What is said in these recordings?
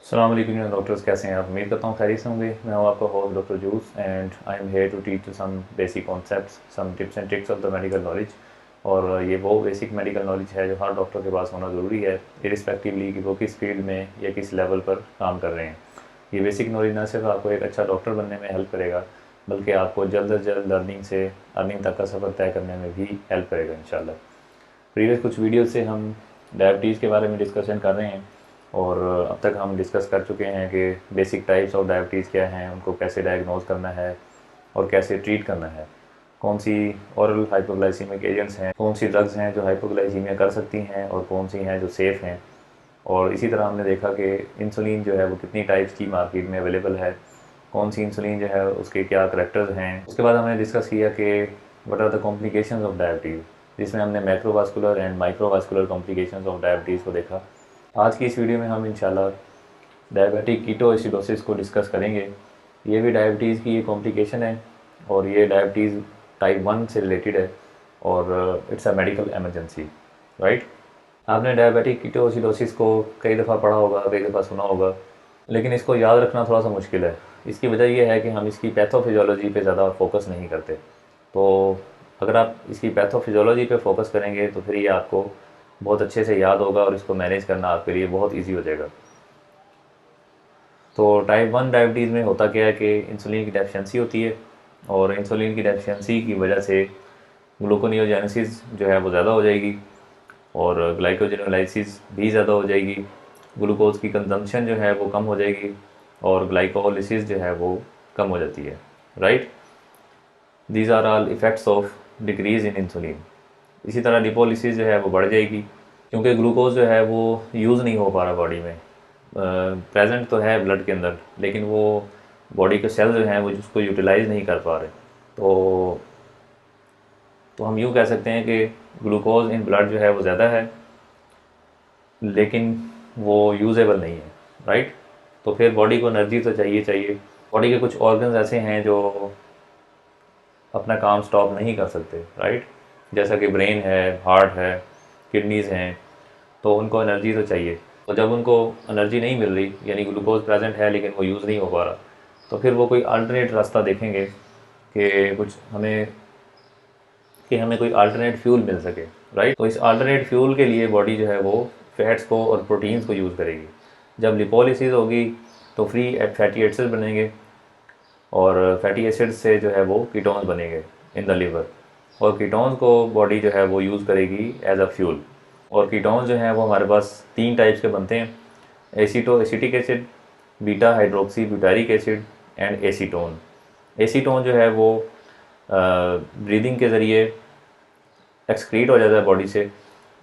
अस्सलाम वालेकुम डॉक्टर्स, कैसे हैं आप? उम्मीद करता हूँ खैरियत से होंगे। मैं हूँ आपका host doctor Juice and I am here to teach you some basic concepts, some tips and tricks of the medical knowledge. और ये वो बेसिक मेडिकल नॉलेज है जो हर डॉक्टर के पास होना ज़रूरी है, इरिस्पेक्टिवली कि वो किस फील्ड में या किस लेवल पर काम कर रहे हैं। ये बेसिक नॉलेज ना सिर्फ आपको एक अच्छा डॉक्टर बनने में हेल्प करेगा, बल्कि आपको जल्द से जल्द लर्निंग से अर्निंग तक का सफ़र तय करने में भी हेल्प करेगा इंशाल्लाह। प्रीवियस कुछ वीडियो से हम डायबिटीज़ के बारे में डिस्कशन कर रहे हैं और अब तक हम डिस्कस कर चुके हैं कि बेसिक टाइप्स ऑफ डायबिटीज़ क्या हैं, उनको कैसे डायग्नोज करना है और कैसे ट्रीट करना है, कौन सी ओरल हाइपोग्लाइसीमिक एजेंट्स हैं, कौन सी ड्रग्स हैं जो हाइपोग्लाइसीमिया कर सकती हैं और कौन सी हैं जो सेफ़ हैं। और इसी तरह हमने देखा कि इंसुलिन जो है वो कितनी टाइप्स की मार्केट में अवेलेबल है, कौन सी इंसुलिन जो है उसके क्या करैक्टर्स हैं। उसके बाद हमने डिस्कस किया कि what are the complications of diabetes, जिसमें हमने macrovascular and microvascular complications of diabetes को देखा। आज की इस वीडियो में हम इंशाल्लाह डायबिटिक कीटोएसिडोसिस को डिस्कस करेंगे। ये भी डायबिटीज़ की एक कॉम्प्लिकेशन है और ये डायबिटीज़ टाइप 1 से रिलेटेड है और it's a medical emergency, right. आपने डायबिटिक कीटोएसिडोसिस को कई दफ़ा पढ़ा होगा, कई दफ़ा सुना होगा, लेकिन इसको याद रखना थोड़ा सा मुश्किल है। इसकी वजह यह है कि हम इसकी पैथोफिजियोलॉजी पे ज़्यादा फोकस नहीं करते। तो अगर आप इसकी पैथोफिजियोलॉजी पे फोकस करेंगे तो फिर ये आपको बहुत अच्छे से याद होगा और इसको मैनेज करना आपके लिए बहुत ईजी हो जाएगा। तो टाइप 1 डायबिटीज़ में होता क्या है कि इंसुलिन की डेफिशिएंसी होती है और इंसुलिन की डेफिशिएंसी की वजह से ग्लूकोनियोजेनेसिस जो है वो ज़्यादा हो जाएगी और ग्लाइकोजेनोलाइसिस भी ज़्यादा हो जाएगी। ग्लूकोज की कंजम्पशन जो है वो कम हो जाएगी और ग्लाइकोलिसिस जो है वो कम हो जाती है, right. These are all effects of decrease in insulin. इसी तरह लिपोलिसिस जो है वो बढ़ जाएगी क्योंकि ग्लूकोज जो है वो यूज़ नहीं हो पा रहा बॉडी में। प्रेजेंट तो है ब्लड के अंदर, लेकिन वो बॉडी के सेल जो हैं वो उसको यूटिलाइज़ नहीं कर पा रहे। तो हम यूँ कह सकते हैं कि ग्लूकोज इन ब्लड जो है वो ज़्यादा है, लेकिन वो यूज़ेबल नहीं है, राइट। तो फिर बॉडी को एनर्जी तो चाहिए चाहिए। बॉडी के कुछ ऑर्गन्स ऐसे हैं जो अपना काम स्टॉप नहीं कर सकते, राइट। जैसा कि ब्रेन है, हार्ट है, किडनीज़ हैं, तो उनको एनर्जी तो चाहिए। तो जब उनको एनर्जी नहीं मिल रही, यानी ग्लूकोज प्रेजेंट है लेकिन वो यूज़ नहीं हो पा रहा, तो फिर वो कोई अल्टरनेट रास्ता देखेंगे कि कुछ हमें कोई अल्टरनेट फ्यूल मिल सके, राइट। तो इस अल्टरनेट फ्यूल के लिए बॉडी जो है वो फैट्स को और प्रोटीन्स को यूज़ करेगी। जब लिपोलिसिस होगी तो फ्री फैटी एसिड्स बनेंगे और फैटी एसिड्स से जो है वो कीटोन्स बनेंगे इन द लिवर, और कीटोन्स को बॉडी जो है वो यूज़ करेगी एज अ फ्यूल। और कीटोन्स जो हैं वो हमारे पास 3 टाइप्स के बनते हैं: acetic acid, beta hydroxy butyric acid and acetone. Acetone जो है वो ब्रीदिंग के ज़रिए एक्सक्रीट हो जाता है बॉडी से,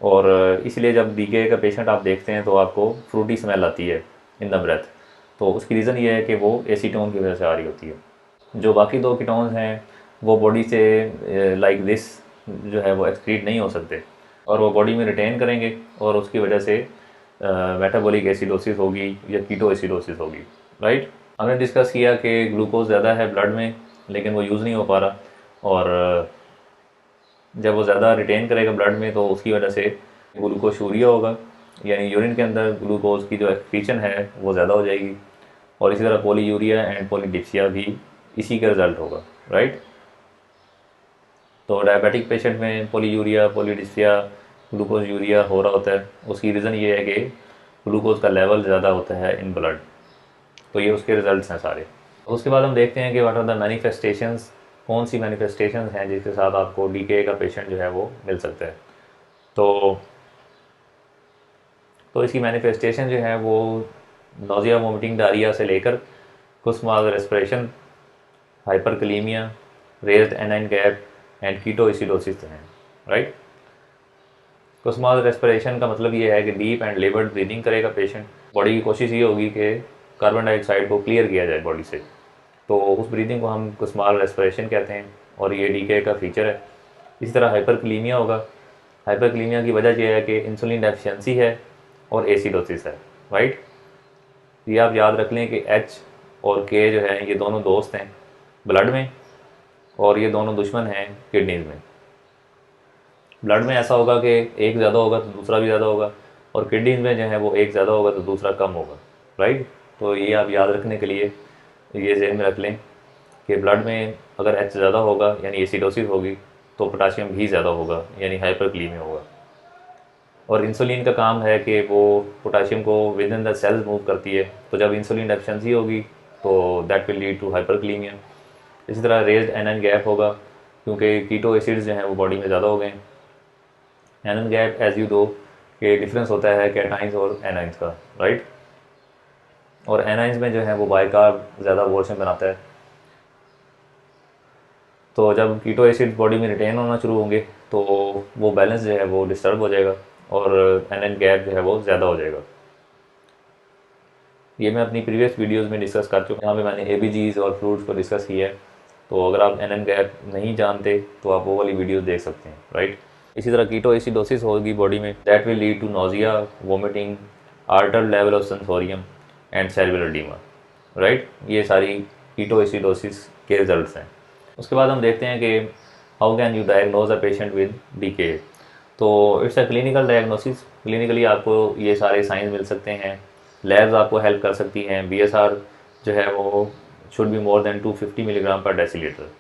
और इसलिए जब बीके का पेशेंट आप देखते हैं तो आपको फ्रूटी स्मेल आती है इन द ब्रेथ। तो उसकी रीज़न ये है कि वो एसीटोन की वजह से आ रही होती है। जो बाकी 2 कीटोन्स हैं वो बॉडी से लाइक दिस जो है वो एक्सक्रीट नहीं हो सकते और वो बॉडी में रिटेन करेंगे और उसकी वजह से मेटाबॉलिक एसिडोसिस होगी या कीटो एसिडोसिस होगी, राइट। हमने डिस्कस किया कि ग्लूकोज ज़्यादा है ब्लड में लेकिन वो यूज़ नहीं हो पा रहा, और जब वो ज़्यादा रिटेन करेगा ब्लड में तो उसकी वजह से ग्लूकोशूरिया होगा, यानी यूरिन के अंदर ग्लूकोज की जो एक्सक्रीशन है वो ज़्यादा हो जाएगी। और इसी तरह पॉलीयूरिया एंड पॉलीडिप्सिया भी इसी का रिज़ल्ट होगा, राइट। तो डायबिटिक पेशेंट में पॉलीयूरिया, पॉलीडिप्सिया, ग्लूकोज यूरिया हो रहा होता है, उसकी रीज़न ये है कि ग्लूकोज का लेवल ज़्यादा होता है इन ब्लड। तो ये उसके रिज़ल्ट्स हैं सारे। उसके बाद हम देखते हैं कि व्हाट आर द मैनिफेस्टेशंस, कौन सी मैनिफेस्टेशंस हैं जिसके साथ आपको डीके का पेशेंट जो है वो मिल सकता है। तो इसकी मैनिफेस्टेशन जो है वो नोज़िया, वोमिटिंग, डायरिया से लेकर Kussmaul respiration, hyperkalaemia, raised anion gap and ketoacidosis हैं, राइट। कुछ रेस्पिरेशन का मतलब ये है कि डीप एंड लेबर्ड ब्रीदिंग करेगा पेशेंट। बॉडी की कोशिश ये होगी कि कार्बन डाइऑक्साइड को क्लियर किया जाए बॉडी से, तो उस ब्रीदिंग को हम कुस्माल रेस्पिरेशन कहते हैं और ये डीके का फीचर है। इसी तरह हाइपरकलीमिया होगा। हाइपरकलीमिया की वजह यह है कि इंसुलिन डेफिशिएंसी है और एसिडोसिस है, राइट। ये आप याद रख लें कि एच और के जो है ये दोनों दोस्त हैं ब्लड में और ये दोनों दुश्मन हैं किडनीज में। ब्लड में ऐसा होगा कि एक ज़्यादा होगा तो दूसरा भी ज़्यादा होगा, और किडनीज में जो है वो एक ज़्यादा होगा तो दूसरा कम होगा, राइट। तो ये आप याद रखने के लिए ये ज़हन में रख लें कि ब्लड में अगर एच ज़्यादा होगा यानी एसिडोसिस होगी तो पोटाशियम भी ज़्यादा होगा यानी हाइपरकलीमिया होगा। और इंसुलिन का काम है कि वो पोटाशियम को within the cells move करती है, तो जब इंसुलिन डेफिशिएंसी होगी तो that will lead to hyperkalaemia. इसी तरह रेज्ड एनाइन गैप होगा क्योंकि कीटो एसिड्स जो हैं वो बॉडी में ज़्यादा हो गए। एनाइन गैप एज यू दो कि डिफरेंस होता है कैटाइंस और एनाइंस का, राइट। और एनाइंस में जो है वो बाइकार्ब ज़्यादा पोर्शन बनाता है, तो जब कीटो एसिड बॉडी में रिटेन होना शुरू होंगे तो वो बैलेंस जो है वो डिस्टर्ब हो जाएगा और एनाइन गैप जो है वो ज़्यादा हो जाएगा। ये मैं अपनी प्रीवियस वीडियोस में डिस्कस कर चुका हूँ, यहाँ पे मैंने एबीजीज और फ्रूट्स को डिस्कस किया है। तो अगर आप एनाइन गैप नहीं जानते तो आप वो वाली वीडियोस देख सकते हैं, राइट। इसी तरह कीटो एसिडोसिस होगी बॉडी में, that will lead to nausea, vomiting, altered level of sensorium and cerebral oedema, right. ये सारी कीटो एसिडोसिस के रिजल्ट्स हैं। उसके बाद हम देखते हैं कि how can you diagnose a patient with DK. तो it's a clinical diagnosis, clinically आपको ये सारे साइंस मिल सकते हैं। लैब्स आपको हेल्प कर सकती हैं। बीएसआर जो है वो should be more than 250 milligram per decilitre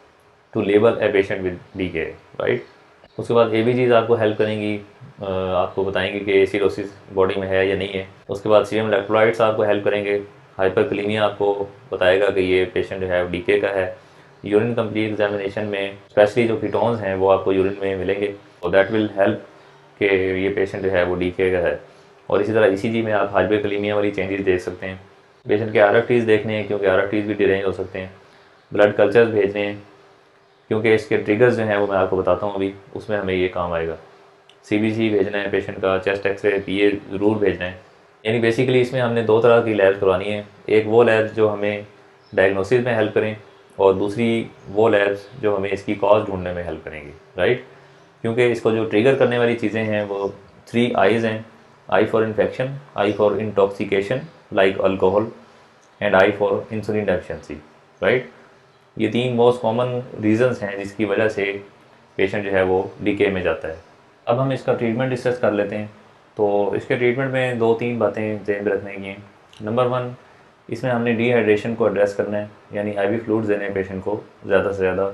to label a patient with DK, right. उसके बाद एबीजीज आपको हेल्प करेंगी, आपको बताएंगे कि एसिडोसिस बॉडी में है या नहीं है। उसके बाद सीरम इलेक्ट्रोलाइट्स आपको हेल्प करेंगे। हाइपरकलीमिया आपको बताएगा कि ये पेशेंट जो है डीके का है। यूरिन कंप्लीट एग्जामिनेशन में स्पेशली जो कीटोन्स हैं वो आपको यूरिन में मिलेंगे, और दैट विल हेल्प कि ये पेशेंट जो है वो डीके का है। और इसी तरह ईसीजी में आप हाइपरकलीमिया वाली चेंजेस देख सकते हैं। पेशेंट के आरएफटीज देखने हैं क्योंकि आरएफटीज भी डिरेंज हो सकते हैं। ब्लड कल्चर्स भेजने हैं क्योंकि इसके ट्रिगर्स जो हैं वो मैं आपको बताता हूँ अभी, उसमें हमें ये काम आएगा। सीबीसी भेजना है पेशेंट का, चेस्ट एक्सरे, पीए ज़रूर भेजना है। यानी बेसिकली इसमें हमने दो तरह की लैब्स करवानी है। एक वो लैब्स जो हमें डायग्नोसिस में हेल्प करें और दूसरी वो लैब्स जो हमें इसकी कॉज ढूंढने में हेल्प करेंगी, राइट। क्योंकि इसको जो ट्रिगर करने वाली चीज़ें हैं वो 3 आईज़ हैं। I for infection, I for intoxication like alcohol, and I for insulin deficiency, right. ये 3 मोस्ट कॉमन रीजंस हैं जिसकी वजह से पेशेंट जो है वो डीके में जाता है। अब हम इसका ट्रीटमेंट डिस्कस कर लेते हैं। तो इसके ट्रीटमेंट में 2-3 बातें ध्यान में रखने की हैं। नंबर 1, इसमें हमने डिहाइड्रेशन को एड्रेस करना है, यानी आईवी फ्लूइड्स देने हैं पेशेंट को ज़्यादा से ज़्यादा।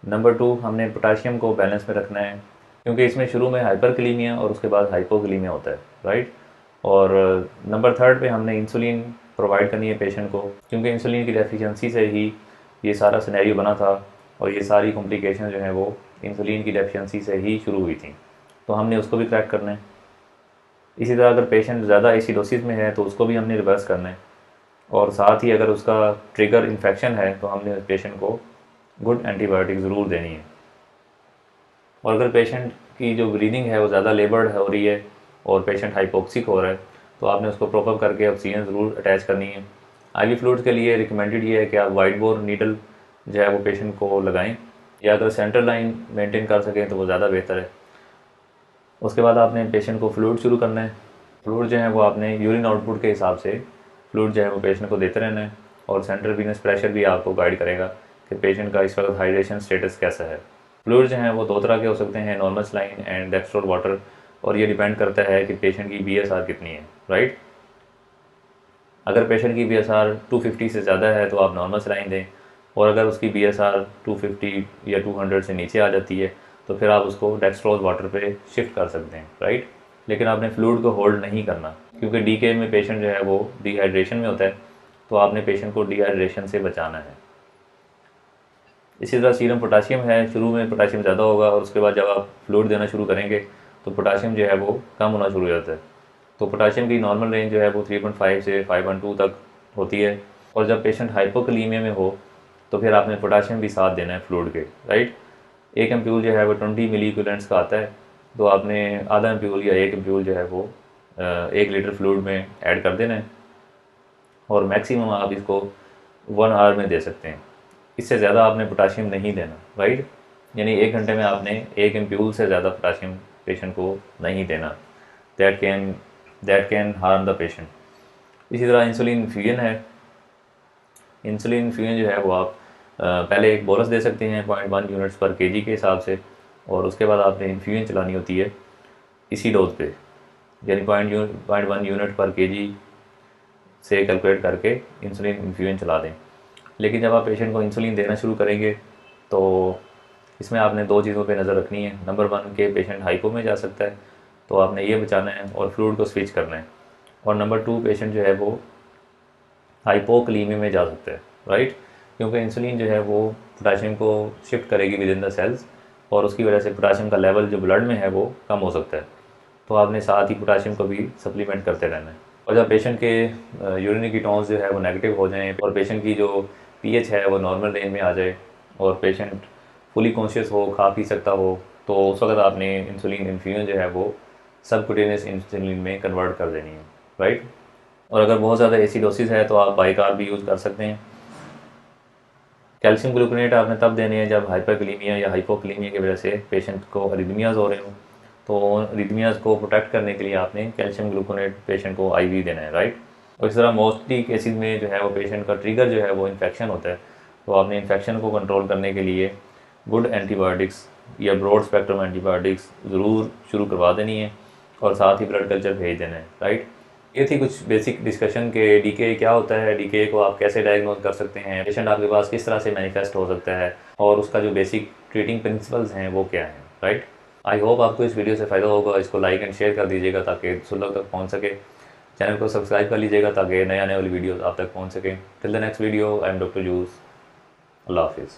नंबर 2, हमने पोटाशियम को बैलेंस में रखना है क्योंकि इसमें शुरू में हाइपरकलीमिया और उसके बाद हाइपोकलीमिया होता है, राइट। और नंबर 3 पे हमने इंसुलिन प्रोवाइड करनी है पेशेंट को क्योंकि इंसुलिन की डेफिशिएंसी से ही ये सारा सिनेरियो बना था और ये सारी कॉम्प्लिकेशन जो हैं वो इंसुलिन की डेफिशिएंसी से ही शुरू हुई थी, तो हमने उसको भी क्रैक करना है। इसी तरह अगर पेशेंट ज़्यादा एसिडोसिस में है तो उसको भी हमने रिवर्स करना है, और साथ ही अगर उसका ट्रिगर इन्फेक्शन है तो हमने पेशेंट को गुड एंटीबायोटिक ज़रूर देनी है। और अगर पेशेंट की जो ब्रीदिंग है वो ज़्यादा लेबर्ड हो रही है और पेशेंट हाइपोक्सिक हो रहा है तो आपने उसको प्रॉपर करके ऑक्सीजन ज़रूर अटैच करनी है। आईवी फ्लूइड्स के लिए रिकमेंडेड ये है कि आप वाइड बोर नीडल जो है वो पेशेंट को लगाएं, या अगर सेंट्रल लाइन मेंटेन कर सकें तो वो ज़्यादा बेहतर है। उसके बाद आपने पेशेंट को फ्लूइड शुरू करना है। फ्लूइड जो है वो आपने यूरिन आउटपुट के हिसाब से फ्लूइड जो है वो पेशेंट को देते रहना है, और सेंट्रल वीनस प्रेशर भी आपको गाइड करेगा कि पेशेंट का इस वक्त हाइड्रेशन स्टेटस कैसा है। फ्लूइड जो हैं वो 2 तरह के हो सकते हैं, नॉर्मल सलाइन एंड डेक्स्ट्रोल वाटर, और ये डिपेंड करता है कि पेशेंट की बीएसआर कितनी है, राइट। अगर पेशेंट की बीएसआर 250 से ज़्यादा है तो आप नॉर्मल सलाइन दें, और अगर उसकी बीएसआर 250 या 200 से नीचे आ जाती है तो फिर आप उसको डेक्स्ट्रोज वाटर पे शिफ्ट कर सकते हैं, राइट। लेकिन आपने फ्लूइड को होल्ड नहीं करना क्योंकि डीके में पेशेंट जो है वो डिहाइड्रेशन में होता है, तो आपने पेशेंट को डिहाइड्रेशन से बचाना है। इसी तरह सीरम पोटाशियम है, शुरू में पोटाशियम ज़्यादा होगा और उसके बाद जब आप फ्लूइड देना शुरू करेंगे तो पोटाशियम जो है वो कम होना शुरू हो जाता है। तो पोटाशियम की नॉर्मल रेंज जो है वो 3.5 से 5.2 तक होती है, और जब पेशेंट हाइपोकलीमिया में हो तो फिर आपने पोटाशियम भी साथ देना है फ्लूइड के, राइट। एक एम्प्यूल जो है वो 20 मिली इक्विवेलेंट्स का आता है, तो आपने आधा एम्प्यूल या 1 एम्प्यूल जो है वो 1 लीटर फ्लूइड में ऐड कर देना है, और मैक्सिमम आप इसको 1 आवर में दे सकते हैं। इससे ज़्यादा आपने पोटाशियम नहीं देना, राइट। यानी 1 घंटे में आपने 1 एम्प्यूल से ज़्यादा पोटाशियम पेशेंट को नहीं देना, that can harm the patient. इसी तरह इंसुलिन इन्फ्यूजन है। इंसुलिन इन्फ्यूजन जो है वो आप पहले एक बोलस दे सकते हैं 0.1 यूनिट्स पर केजी के हिसाब से, और उसके बाद आपने इन्फ्यूजन चलानी होती है इसी डोज पे, यानी 0.1 यूनिट पर केजी से कैलकुलेट करके इंसुलिन इन्फ्यूजन चला दें। लेकिन जब आप पेशेंट को इंसुलिन देना शुरू करेंगे तो इसमें आपने 2 चीज़ों पे नज़र रखनी है। नंबर 1 के पेशेंट हाइपो में जा सकता है, तो आपने ये बचाना है और फ्लूइड को स्विच करना है। और नंबर 2 पेशेंट जो है वो हाइपोकलीमिया में जा सकता है, राइट, क्योंकि इंसुलिन जो है वो पोटाशियम को शिफ्ट करेगी विद इन द सेल्स और उसकी वजह से पोटाशियम का लेवल जो ब्लड में है वो कम हो सकता है। तो आपने साथ ही पोटाशियम को भी सप्लीमेंट करते रहना है। और जब पेशेंट के यूरिनरी कीटोन्स जो है वो नेगेटिव हो जाएं और पेशेंट की जो पीएच है वो नॉर्मल रेंज में आ जाए और पेशेंट फुली कॉन्शियस हो, खा पी सकता हो, तो उस वक्त आपने इंसुलिन इन्फ्यूजन जो है वो सबक्यूटेनियस इंसुलिन में कन्वर्ट कर देनी है, राइट। और अगर बहुत ज़्यादा एसिडोसिस है तो आप बाइकार्ब भी यूज़ कर सकते हैं। कैल्शियम ग्लूकोनेट आपने तब देने हैं जब हाइपरकलीमिया या हाइपोकलीमिया की वजह से पेशेंट को अरिदमियाज हो रहे हों, तो अरिदमियाज को प्रोटेक्ट करने के लिए आपने कैल्शियम ग्लूकोनेट पेशेंट को आईवी देना है, राइट। और इस तरह मोस्टली केसेस में जो है वो पेशेंट का ट्रिगर जो है वो इन्फेक्शन होता है, तो आपने इन्फेक्शन को कंट्रोल करने के लिए गुड एंटीबायोटिक्स या ब्रॉड स्पेक्ट्रम एंटीबायोटिक्स ज़रूर शुरू करवा देनी है और साथ ही ब्लड कल्चर भेज देना है, राइट। ये थी कुछ बेसिक डिस्कशन के डीके क्या होता है, डीके को आप कैसे डायग्नोज कर सकते हैं, पेशेंट आपके पास किस तरह से मैनिफेस्ट हो सकता है और उसका जो बेसिक ट्रीटिंग प्रिंसिपल्स हैं वो क्या हैं, राइट। आई होप आपको इस वीडियो से फ़ायदा होगा। इसको लाइक एंड शेयर कर दीजिएगा ताकि दूसरे लोग तक पहुँच सके। चैनल को सब्सक्राइब कर लीजिएगा ताकि नए आने वाली वीडियोज़ आप तक पहुँच सकें। Till the next video, I am doctor Juice. अल्लाह हाफिज़।